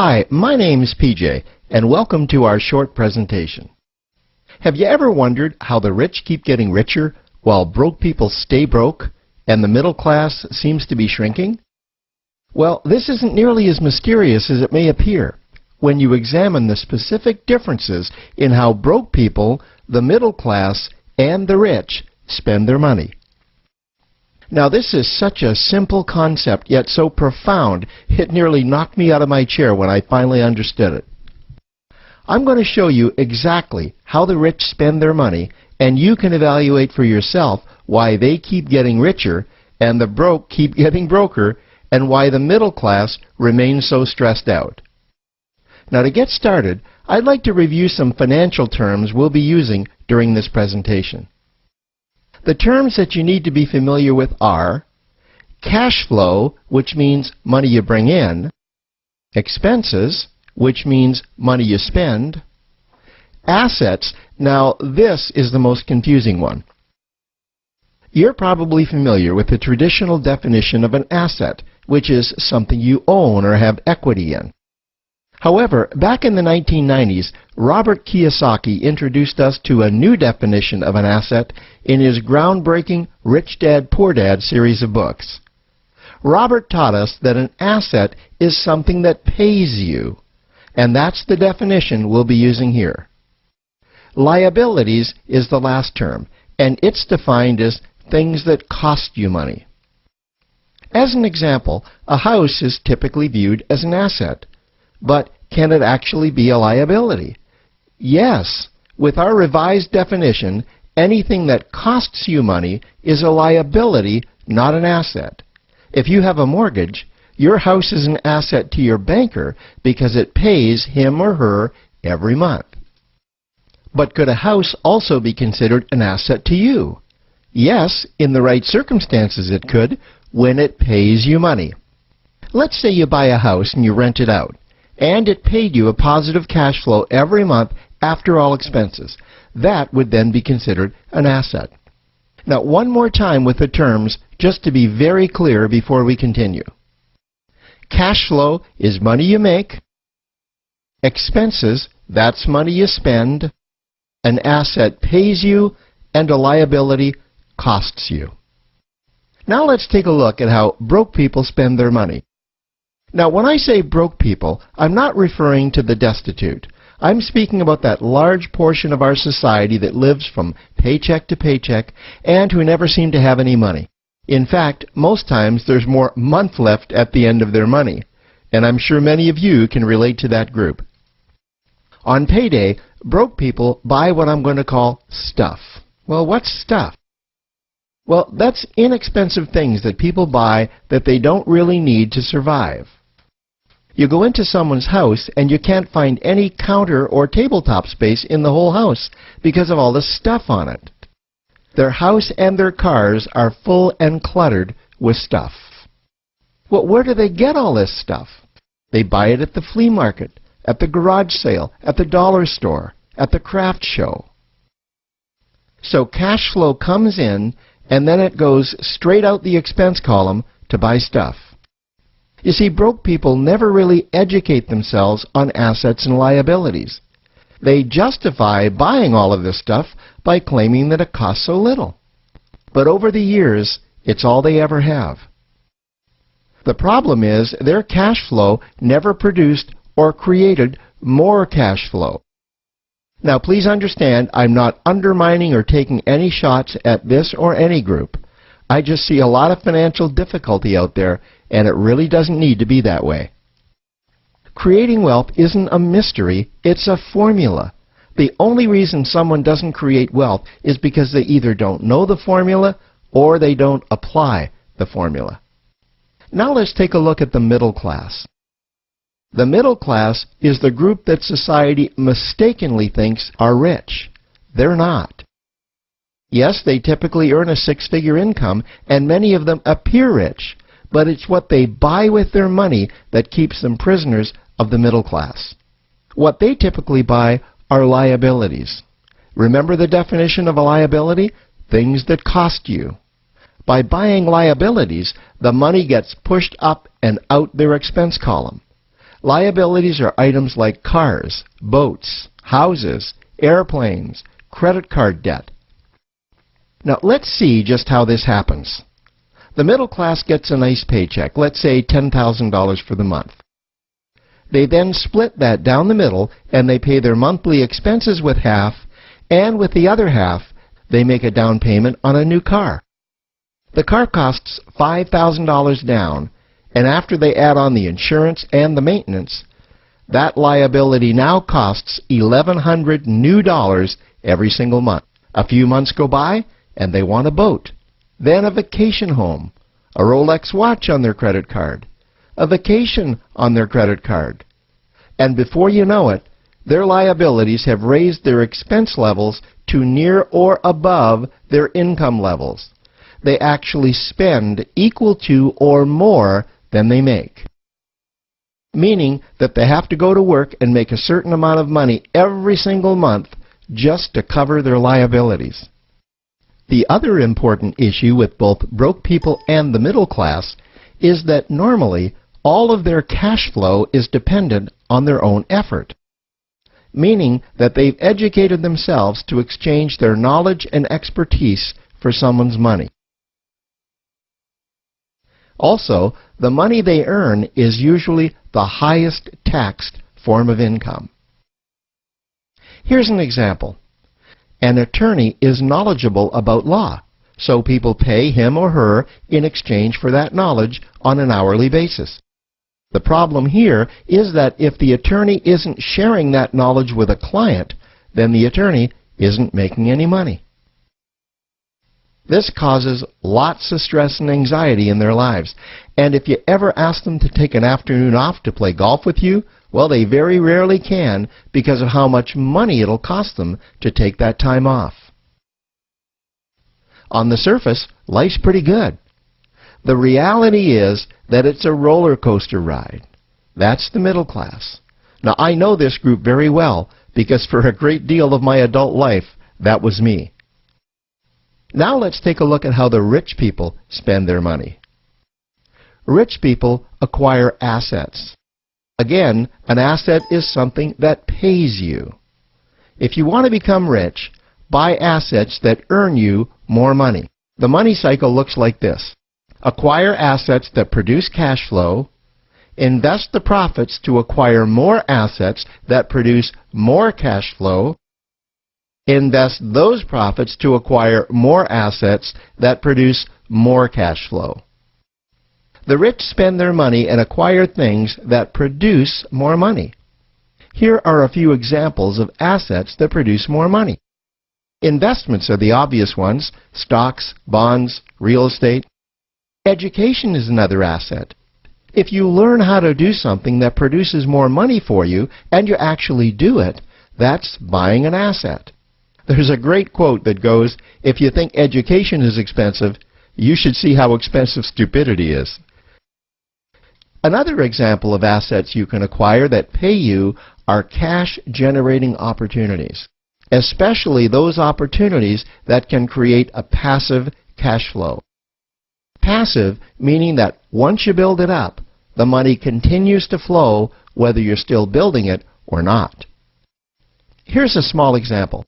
Hi, my name is PJ, and welcome to our short presentation. Have you ever wondered how the rich keep getting richer while broke people stay broke and the middle class seems to be shrinking? Well, this isn't nearly as mysterious as it may appear when you examine the specific differences in how broke people, the middle class, and the rich spend their money. Now, this is such a simple concept, yet so profound, it nearly knocked me out of my chair when I finally understood it. I'm going to show you exactly how the rich spend their money, and you can evaluate for yourself why they keep getting richer and the broke keep getting broker, and why the middle class remains so stressed out. Now, to get started, I'd like to review some financial terms we'll be using during this presentation. The terms that you need to be familiar with are cash flow, which means money you bring in, expenses, which means money you spend, assets. Now, this is the most confusing one. You're probably familiar with the traditional definition of an asset, which is something you own or have equity in. However, back in the 1990s, Robert Kiyosaki introduced us to a new definition of an asset in his groundbreaking Rich Dad, Poor Dad series of books. Robert taught us that an asset is something that pays you, and that's the definition we'll be using here. Liabilities is the last term, and it's defined as things that cost you money. As an example, a house is typically viewed as an asset. But can it actually be a liability? Yes. With our revised definition, anything that costs you money is a liability, not an asset. If you have a mortgage, your house is an asset to your banker because it pays him or her every month. But could a house also be considered an asset to you? Yes, in the right circumstances it could, when it pays you money. Let's say you buy a house and you rent it out, and it paid you a positive cash flow every month after all expenses. That would then be considered an asset. Now, one more time with the terms, just to be very clear before we continue. Cash flow is money you make. Expenses, that's money you spend. An asset pays you, and a liability costs you. Now let's take a look at how broke people spend their money. Now, when I say broke people, I'm not referring to the destitute. I'm speaking about that large portion of our society that lives from paycheck to paycheck and who never seem to have any money. In fact, most times there's more month left at the end of their money, and I'm sure many of you can relate to that group. On payday, broke people buy what I'm going to call stuff. Well, what's stuff? Well, that's inexpensive things that people buy that they don't really need to survive. You go into someone's house and you can't find any counter or tabletop space in the whole house because of all the stuff on it. Their house and their cars are full and cluttered with stuff. Well, where do they get all this stuff? They buy it at the flea market, at the garage sale, at the dollar store, at the craft show. So cash flow comes in, and then it goes straight out the expense column to buy stuff. You see, broke people never really educate themselves on assets and liabilities. They justify buying all of this stuff by claiming that it costs so little. But over the years, it's all they ever have. The problem is their cash flow never produced or created more cash flow. Now, please understand, I'm not undermining or taking any shots at this or any group. I just see a lot of financial difficulty out there, and it really doesn't need to be that way. Creating wealth isn't a mystery, it's a formula. The only reason someone doesn't create wealth is because they either don't know the formula or they don't apply the formula. Now let's take a look at the middle class. The middle class is the group that society mistakenly thinks are rich. They're not. Yes, they typically earn a six-figure income, and many of them appear rich, but it's what they buy with their money that keeps them prisoners of the middle class. What they typically buy are liabilities. Remember the definition of a liability? Things that cost you. By buying liabilities, the money gets pushed up and out their expense column. Liabilities are items like cars, boats, houses, airplanes, credit card debt. Now let's see just how this happens. The middle class gets a nice paycheck, let's say $10,000 for the month. They then split that down the middle and they pay their monthly expenses with half, and with the other half, they make a down payment on a new car. The car costs $5,000 down, and after they add on the insurance and the maintenance, that liability now costs $1,100 new dollars every single month. A few months go by, and they want a boat, then a vacation home, a Rolex watch on their credit card, a vacation on their credit card. And before you know it, their liabilities have raised their expense levels to near or above their income levels. They actually spend equal to or more than they make. Meaning that they have to go to work and make a certain amount of money every single month just to cover their liabilities. The other important issue with both broke people and the middle class is that normally all of their cash flow is dependent on their own effort. Meaning that they've educated themselves to exchange their knowledge and expertise for someone's money. Also, the money they earn is usually the highest taxed form of income. Here's an example. An attorney is knowledgeable about law, so people pay him or her in exchange for that knowledge on an hourly basis. The problem here is that if the attorney isn't sharing that knowledge with a client, then the attorney isn't making any money. This causes lots of stress and anxiety in their lives. And if you ever ask them to take an afternoon off to play golf with you, well, they very rarely can because of how much money it'll cost them to take that time off. On the surface, life's pretty good. The reality is that it's a roller coaster ride. That's the middle class. Now, I know this group very well because for a great deal of my adult life, that was me. Now let's take a look at how the rich people spend their money. Rich people acquire assets. Again, an asset is something that pays you. If you want to become rich, buy assets that earn you more money. The money cycle looks like this. Acquire assets that produce cash flow, invest the profits to acquire more assets that produce more cash flow, invest those profits to acquire more assets that produce more cash flow. The rich spend their money and acquire things that produce more money. Here are a few examples of assets that produce more money. Investments are the obvious ones: stocks, bonds, real estate. Education is another asset. If you learn how to do something that produces more money for you and you actually do it, that's buying an asset. There's a great quote that goes, "If you think education is expensive, you should see how expensive stupidity is." Another example of assets you can acquire that pay you are cash-generating opportunities, especially those opportunities that can create a passive cash flow. Passive meaning that once you build it up, the money continues to flow whether you're still building it or not. Here's a small example.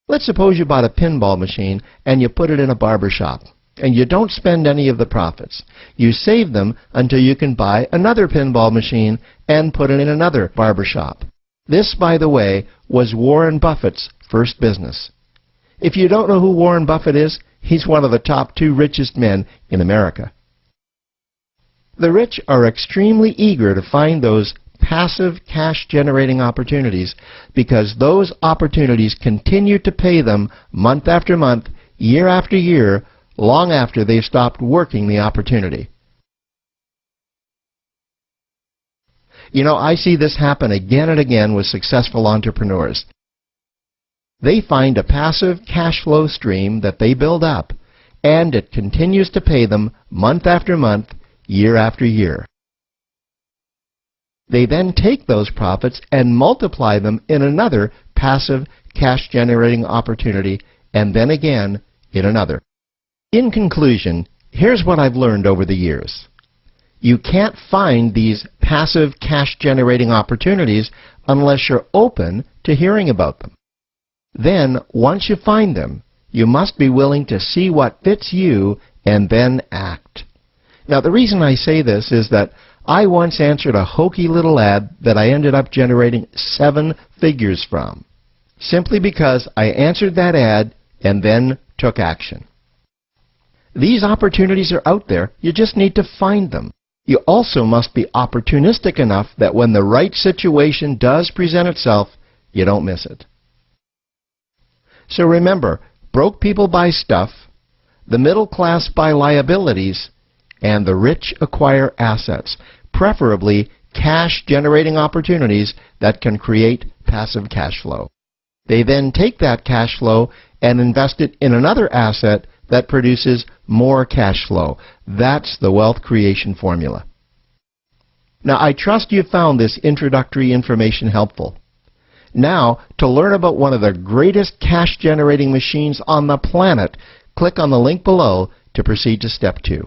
Let's suppose you bought a pinball machine and you put it in a barber shop, and you don't spend any of the profits. You save them until you can buy another pinball machine and put it in another barber shop. This, by the way, was Warren Buffett's first business. If you don't know who Warren Buffett is, he's one of the top 2 richest men in America. The rich are extremely eager to find those passive cash-generating opportunities because those opportunities continue to pay them month after month, year after year, long after they've stopped working the opportunity. You know, I see this happen again and again with successful entrepreneurs. They find a passive cash flow stream that they build up, and it continues to pay them month after month, year after year. They then take those profits and multiply them in another passive cash-generating opportunity, and then again in another. In conclusion, here's what I've learned over the years. You can't find these passive cash-generating opportunities unless you're open to hearing about them. Then, once you find them, you must be willing to see what fits you and then act. Now, the reason I say this is that I once answered a hokey little ad that I ended up generating 7 figures from, simply because I answered that ad and then took action. These opportunities are out there. You just need to find them. You also must be opportunistic enough that when the right situation does present itself, you don't miss it. So remember, broke people buy stuff, the middle class buy liabilities, and the rich acquire assets, preferably cash-generating opportunities that can create passive cash flow. They then take that cash flow and invest it in another asset that produces more cash flow. That's the wealth creation formula. Now, I trust you found this introductory information helpful. Now, to learn about one of the greatest cash-generating machines on the planet, click on the link below to proceed to step 2.